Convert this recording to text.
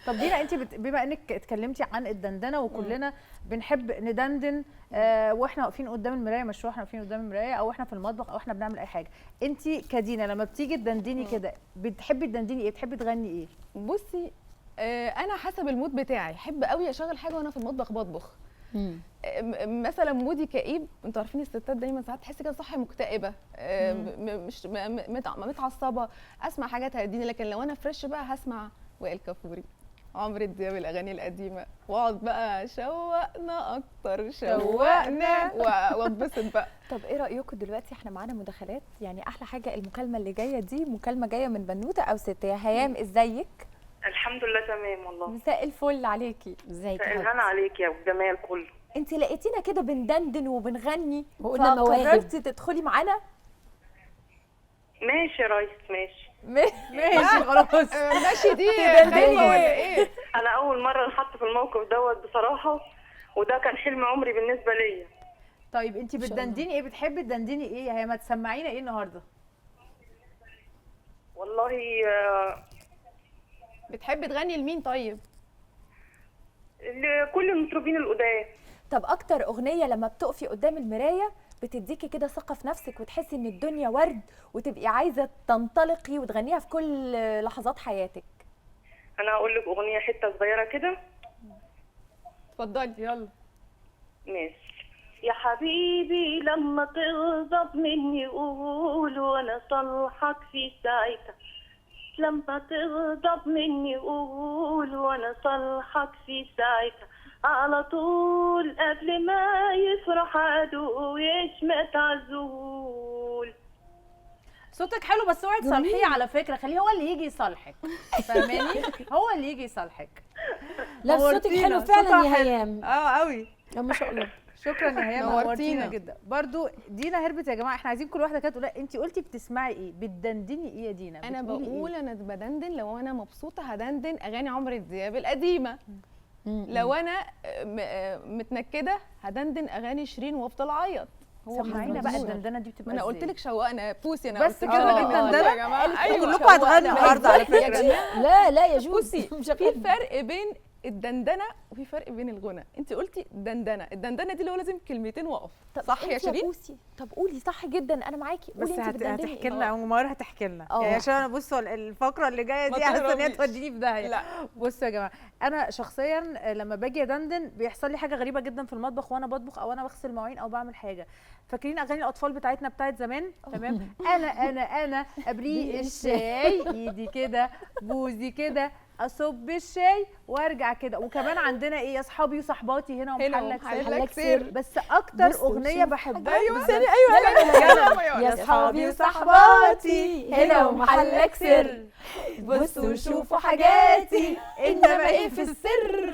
طب دينا انت بما انك اتكلمتي عن الدندنه وكلنا بنحب ندندن واحنا واقفين قدام المرايه، مش واحنا واقفين قدام المرايه او احنا في المطبخ او احنا بنعمل اي حاجه. انت كدينا لما بتيجي تدندني كده بتحبي تدندني ايه؟ بتحبي تغني ايه؟ بصي انا حسب المود بتاعي، احب قوي اشغل حاجه وانا في المطبخ بطبخ. مثلا مودي كئيب، انتوا عارفين الستات دايما ساعات تحسي كده صحي مكتئبه، مش متعصبه، اسمع حاجه تهديني. لكن لو انا فريش بقى هسمع وائل كفوري، عمرو دياب، الاغاني القديمه، واقعد بقى شوقنا اكتر شوقنا واتبسط بقى. طب ايه رايكم دلوقتي احنا معانا مداخلات؟ يعني احلى حاجه المكالمه اللي جايه دي مكالمه جايه من بنوته او ست. يا هيام ازيك؟ الحمد لله تمام والله. مساء الفل عليكي. ازيك؟ مساء الهنا عليك يا جمال كله. انت لقيتينا كده بندندن وبنغني وقلنا مواهب، فقررتي تدخلي معانا؟ ماشي يا ريس ماشي. ماشي خلاص. ماشي دي تدندني ولا ايه؟ انا اول مره انحط في الموقف دوت بصراحه، وده كان حلم عمري بالنسبه ليا. طيب انت بتدندني ايه؟ بتحبي تدندني ايه يا هي؟ ما تسمعينا ايه النهارده؟ والله بتحبي تغني لمين طيب؟ لكل المطربين القدام. طب اكتر اغنيه لما بتقفي قدام المرايه بتديكي كده ثقه في نفسك وتحسي ان الدنيا ورد وتبقي عايزه تنطلقي وتغنيها في كل لحظات حياتك؟ انا هقول لك اغنيه حته صغيره كده. اتفضلي. يلا. ماشي. يا حبيبي لما تغضب مني قول وانا صالحك في ساعتها، لما تغضب مني قول وانا صالحك في ساعتها، على طول قبل ما يفرح عدو يشمت عزول. صوتك حلو بس اوعي تصالحيه على فكره، خليه هو اللي يجي يصالحك، فاهماني؟ هو اللي يجي يصالحك. لا صوتك حلو فعلا يا هيام. قوي ما شاء الله. شكرا يا هيام، نورتينا نورتينا جدا. برضو دينا هربت يا جماعه، احنا عايزين كل واحده كده تقول انت قلتي بتسمعي ايه؟ بتدندني ايه يا دينا؟ انا بقول إيه؟ انا بدندن لو انا مبسوطه هدندن اغاني عمرو دياب القديمه. لو انا متنكده هدندن اغاني شيرين وافضل اعيط. سمعينا بقى الدندنه دي بتبقى ما انا قلت لك شوقنا بوسي، انا بس قلت كده الدندنه يا جماعه. ايوه كلكم هتغنوا النهارده على فكره. لا يجوز. في فرق بين الدندنه وفي فرق بين الغنى. انت قلتي دندنه، الدندنه دي اللي هو لازم كلمتين وقف، صح يا شيرين؟ بوسي طب قولي صح جدا، انا معاكي. بس هتحكي لنا عمر، هتحكي لنا يعني عشان انا بصوا الفقره اللي جايه دي حاسه ان هي توديني في داهيه. لا بصوا يا جماعه، انا شخصيا لما باجي ادندن بيحصل لي حاجه غريبه جدا في المطبخ وانا بطبخ او انا بغسل مواعين او بعمل حاجه. فاكرين اغاني الاطفال بتاعتنا بتاعت زمان؟ تمام. انا ابريق الشاي، ايدي كده بوزي كده، اصب الشاي وارجع كده. وكمان عندنا ايه يا اصحابي وصحباتي هنا ومحلك سر. بس اكتر اغنيه بحبها يا اصحابي وصحباتي هنا ومحلك سر، بصوا وشوفوا حاجاتي انما ايه في السر.